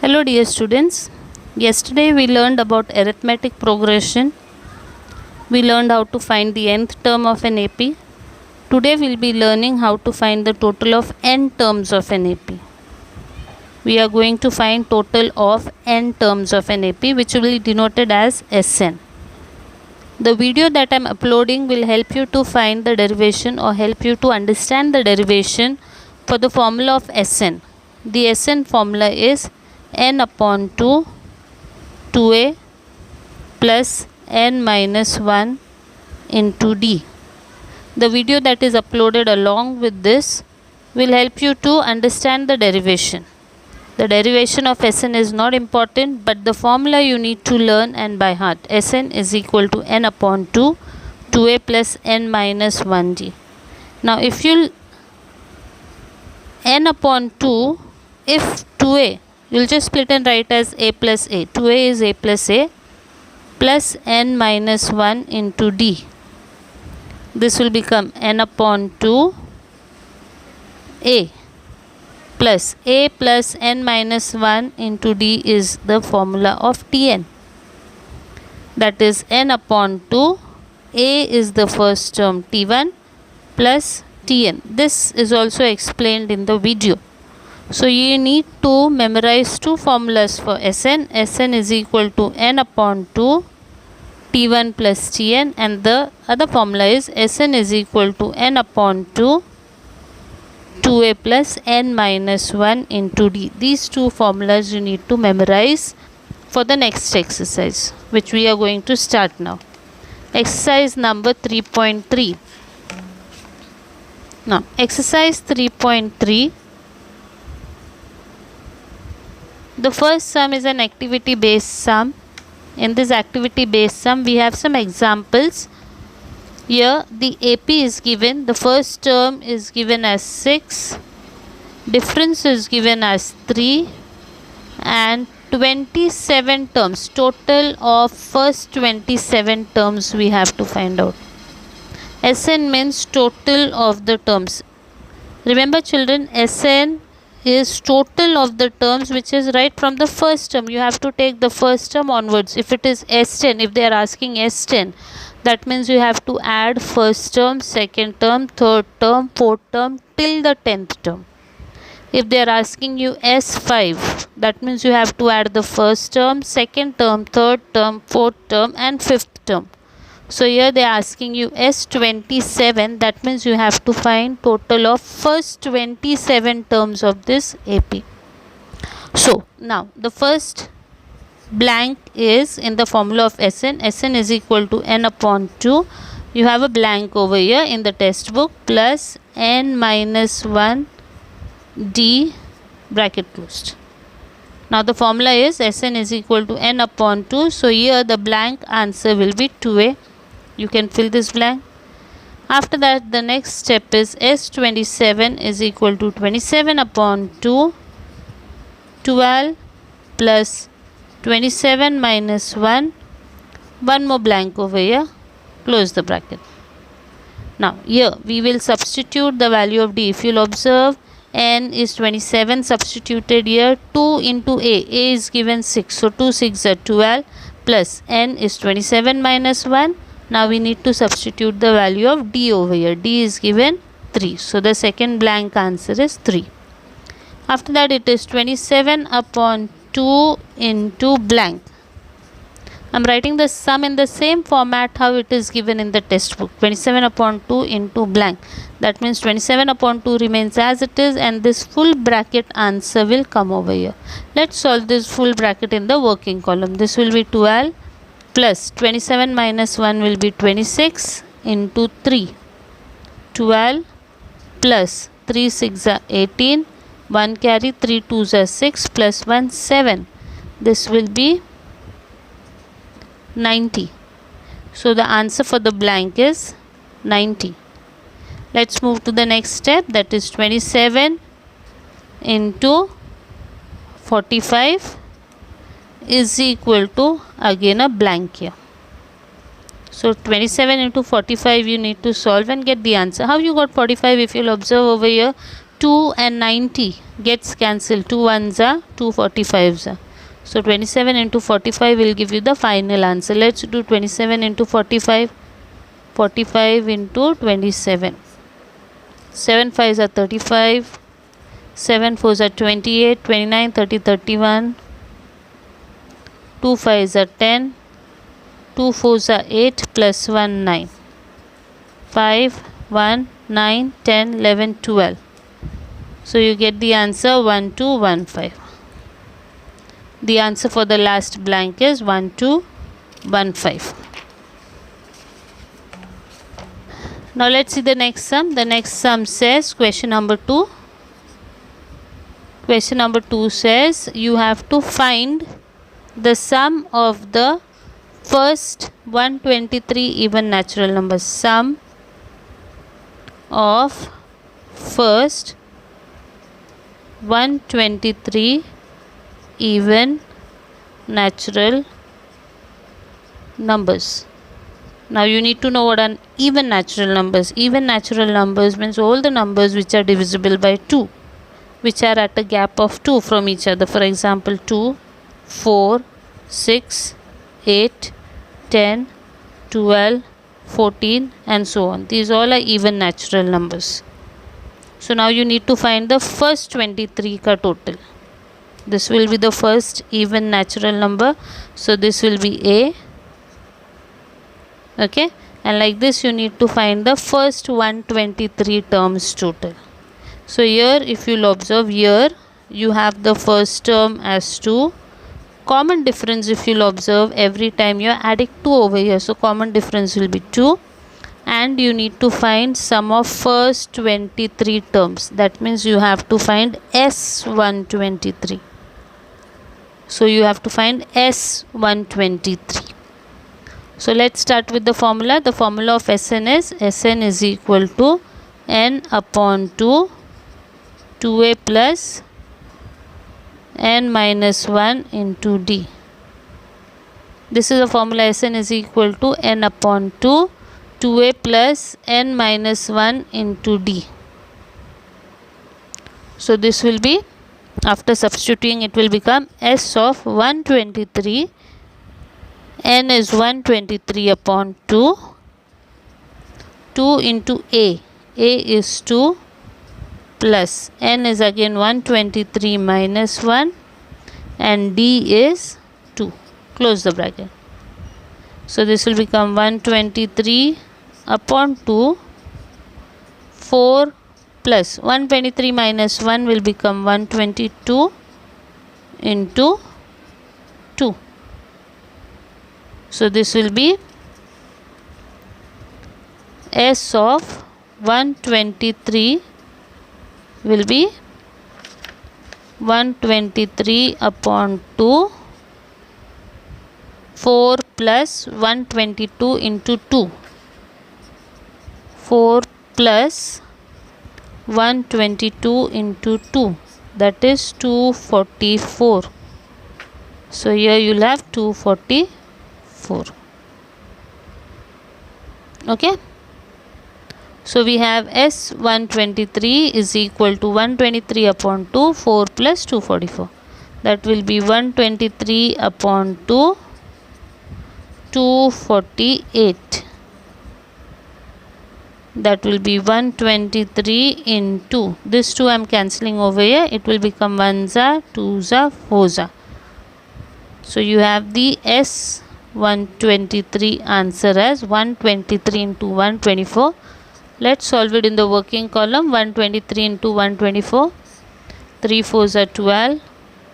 Hello dear students. Yesterday we learned about arithmetic progression. We learned how to find the nth term of an AP. Today we will be learning how to find the total of n terms of an AP. We are going to find total of n terms of an AP, which will be denoted as Sn. The video that I am uploading will help you to find the derivation or help you to understand the derivation for the formula of Sn. The Sn formula is n upon 2 2a plus n minus 1 into d. The video that is uploaded along with this will help you to understand the derivation. The derivation of Sn is not important, but the formula you need to learn and by heart. Sn is equal to n upon 2 2a plus n minus 1d. Now if you n upon 2, if 2a, you will just split and write as a plus a. 2a is a plus n minus 1 into d. This will become n upon 2 a plus n minus 1 into d is the formula of Tn. That is n upon 2, a is the first term T1 plus Tn. This is also explained in the video. So you need to memorize two formulas for Sn. Sn is equal to n upon 2 T1 plus Tn, and the other formula is Sn is equal to n upon 2 2a plus n minus 1 into d. These two formulas you need to memorize for the next exercise, which we are going to start now. Exercise number 3.3. Now exercise 3.3. The first sum is an activity based sum. In this activity based sum we have some examples. Here the AP is given. The first term is given as 6. Difference is given as 3. And 27 terms. Total of first 27 terms we have to find out. Sn means total of the terms. Remember children, Sn is total of the terms, which is right from the first term. You have to take the first term onwards. If it is S10, if they are asking S10, that means you have to add first term, second term, third term, fourth term till the 10th term. If they are asking you S5, that means you have to add the first term, second term, third term, fourth term and fifth term. So here they are asking you S27, that means you have to find total of first 27 terms of this AP. So now the first blank is in the formula of Sn. Sn is equal to n upon 2. You have a blank over here in the textbook plus n minus 1 d bracket closed. Now the formula is Sn is equal to n upon 2. So here the blank answer will be 2a. You can fill this blank. After that the next step is S27 is equal to 27 upon 2 12 plus 27 minus 1. One more blank over here. Close the bracket. Now here we will substitute the value of d. If you will observe, n is 27 substituted here. 2 into a is given 6. So 2 6 are 12 plus n is 27 minus 1. Now we need to substitute the value of d over here. D is given 3. So the second blank answer is 3. After that it is 27 upon 2 into blank. I am writing the sum in the same format how it is given in the textbook. 27 upon 2 into blank. That means 27 upon 2 remains as it is, and this full bracket answer will come over here. Let's solve this full bracket in the working column. This will be 12 plus 27 minus 1 will be 26 into 3. 12 plus 3 6 are 18. 1 carry, 3 2s are 6 plus 1 7. This will be 90. So the answer for the blank is 90. Let's move to the next step, that is 27 into 45 is equal to again a blank here. So 27 into 45 you need to solve and get the answer. How you got 45? If you'll observe over here, 2 and 90 gets cancelled. 2 ones are 2 45s are. So 27 into 45 will give you the final answer. Let's do 27 into 45. 45 into 27. 7 5s are 35. 7 4s are 28. 29 30 31. 2 5s are 10. 2 4s are 8 plus 1 9. 5 1 9 10 11 12. So you get the answer 1215. The answer for the last blank is 1215. Now let's see the next sum. The next sum says, question number 2. Question number 2 says you have to find the sum of the first 123 even natural numbers. Sum of first 123 even natural numbers. Now you need to know what are even natural numbers. Even natural numbers means all the numbers which are divisible by 2, which are at a gap of 2 from each other. For example, 2, 4, 6, 8, 10, 12, 14 and so on. These all are even natural numbers. So now you need to find the first 23 ka total. This will be the first even natural number. So this will be A. Okay. And like this you need to find the first 123 terms total. So here if you'll observe, here you have the first term as 2. Common difference if you'll observe, every time you are adding 2 over here. So common difference will be 2. And you need to find sum of first 23 terms. That means you have to find S123. So you have to find S123. So let's start with the formula. The formula of Sn is equal to n upon 2, 2a plus n minus 1 into d. This is the formula. Sn is equal to n upon 2, 2a plus n minus 1 into d. So this will be, after substituting, it will become S of 123. N is 123 upon 2. 2 into A. A is 2 plus N is again 123 minus 1 and D is 2. Close the bracket. So this will become 123 upon 2, 4 plus 123 minus 1 will become 122 into 2. So this will be S of 123 will be 123 upon 2, 4 plus 122 into 2. 4 plus 122 into 2, that is 244. So here you will have 244. Okay. So we have S123 is equal to 123 upon 2, 4 plus 244. That will be 123 upon 2, 248. That will be 123 into, this 2 I am cancelling over here. It will become 1s, 2s, 4s. So you have the S123 answer as 123 into 124. Let's solve it in the working column. 123 into 124. 3 4s are 12.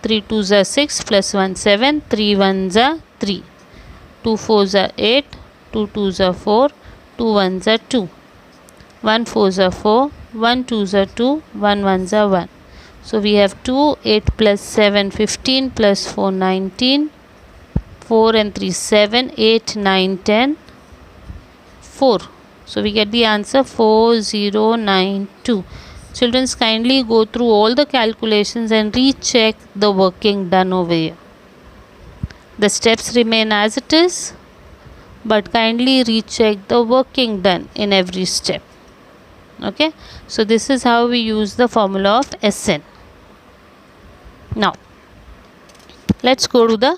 3 2s are 6 plus 1 7. 3 1s are 3. 2 4s are 8. 2 2s are 4. 2 1s are 2. 1 4s are 4. 1 2s are 2. 1 1s are 1. So we have 2. 8 plus 7 15 plus 4 19. 4 and 3 7. 8 9 10. 4. So we get the answer 4092. Children, kindly go through all the calculations and recheck the working done over here. The steps remain as it is, but kindly recheck the working done in every step. Okay, so this is how we use the formula of Sn. Now let's go to the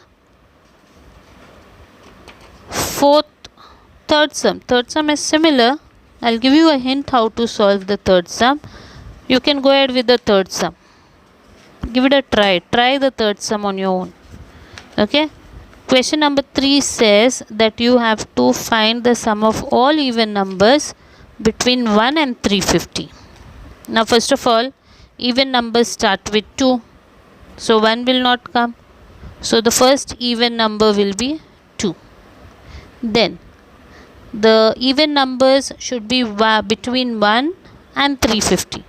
third sum. Third sum is similar. I'll give you a hint how to solve the third sum. You can go ahead with the third sum. Give it a try. Try the third sum on your own. Okay. Question number 3 says that you have to find the sum of all even numbers between 1 and 350. Now first of all, even numbers start with 2. So 1 will not come. So the first even number will be 2. Then the even numbers should be between 1 and 350.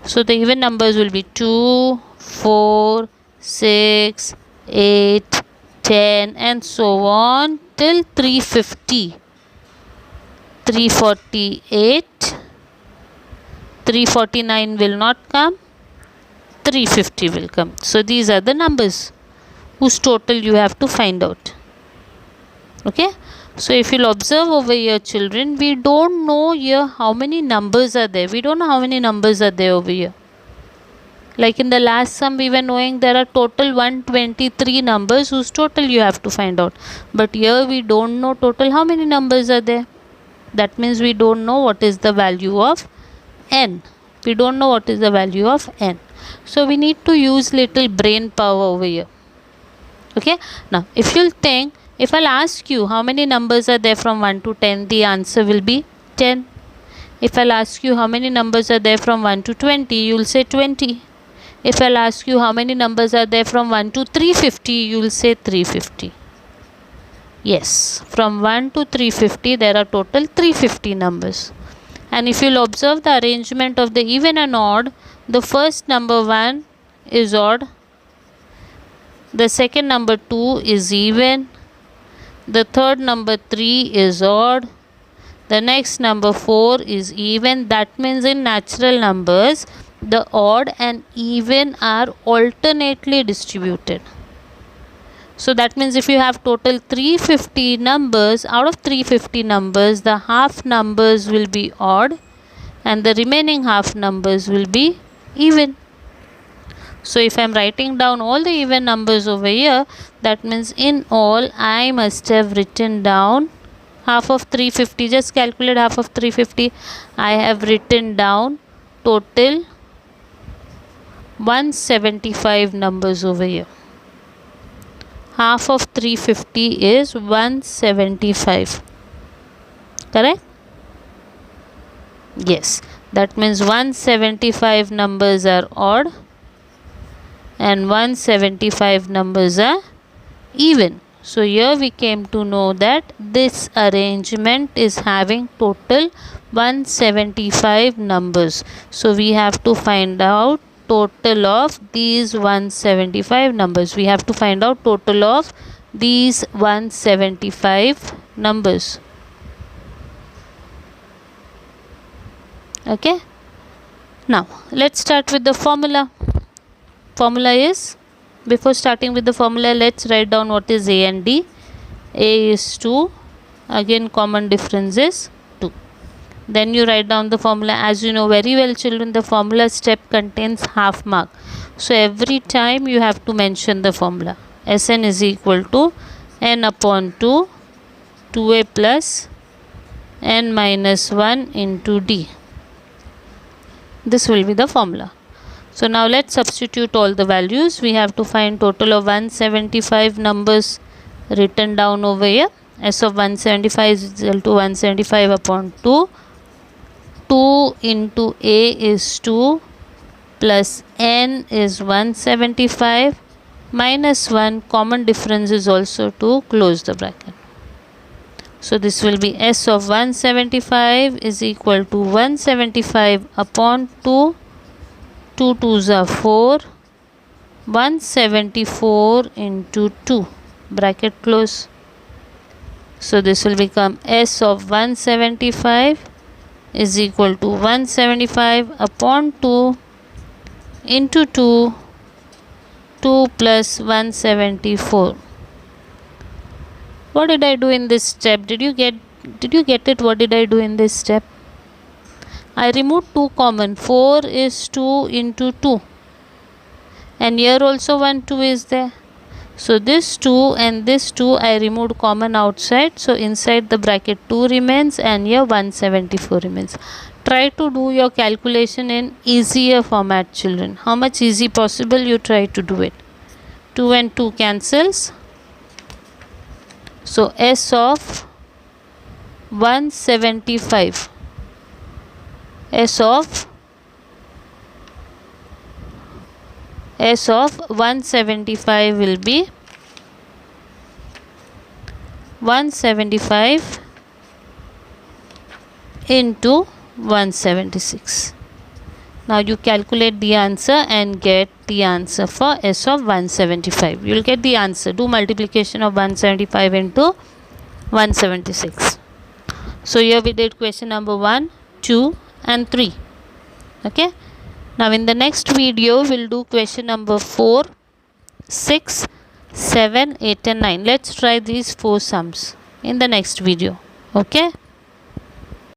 So the even numbers will be 2, 4, 6, 8, 10 and so on till 350. 348, 349 will not come, 350 will come. So these are the numbers whose total you have to find out. Okay, so if you'll observe over here, children, we don't know here how many numbers are there. We don't know how many numbers are there over here. Like in the last sum, we were knowing there are total 123 numbers whose total you have to find out. But here we don't know total how many numbers are there. That means we don't know what is the value of n. We don't know what is the value of n. So we need to use little brain power over here. Okay. Now if you'll think, if I'll ask you how many numbers are there from 1 to 10, the answer will be 10. If I'll ask you how many numbers are there from 1 to 20, you'll say 20. If I'll ask you how many numbers are there from 1 to 350, you'll say 350. Yes, from 1 to 350 there are total 350 numbers. And if you'll observe the arrangement of the even and odd, the first number 1 is odd, the second number 2 is even, the third number 3 is odd, the next number 4 is even. That means in natural numbers, the odd and even are alternately distributed. So that means if you have total 350 numbers, out of 350 numbers, the half numbers will be odd and the remaining half numbers will be even. So if I am writing down all the even numbers over here, that means in all I must have written down half of 350. Just calculate half of 350. I have written down total 175 numbers over here. Half of 350 is 175. Correct? Yes. That means 175 numbers are odd and 175 numbers are even. So here we came to know that this arrangement is having total 175 numbers. So we have to find out total of these 175 numbers. We have to find out total of these 175 numbers. Okay. Now let's start with the formula. Formula is, before starting with the formula, let's write down what is A and D. A is 2. Again common difference is 2. Then you write down the formula. As you know very well, children, the formula step contains half mark. So every time you have to mention the formula. Sn is equal to n upon 2, 2a plus n minus 1 into d. This will be the formula. So now let's substitute all the values. We have to find total of 175 numbers written down over here. S of 175 is equal to 175 upon 2. 2 into A is 2 plus n is 175 minus 1, common difference is also 2, close the bracket. So this will be S of 175 is equal to 175 upon 2. 2 2s are 4, 174 into 2, bracket close. So this will become S of 175 is equal to 175 upon 2 into 2, 2 plus 174. What did I do in this step? Did you get it? What did I do in this step? I removed 2 common. 4 is 2 into 2. And here also 1 2 is there. So this 2 and this 2 I removed common outside. So inside the bracket 2 remains and here 174 remains. Try to do your calculation in easier format, children. How much easy possible you try to do it. 2 and 2 cancels. So S of 175. S of 175 will be 175 into 176. Now you calculate the answer and get the answer for S of 175. You will get the answer. Do multiplication of 175 into 176. So here we did question number 1, 2 and 3. Okay. Now in the next video we'll do question number 4, 6, 7, 8 and 9. Let's try these 4 sums in the next video. Okay.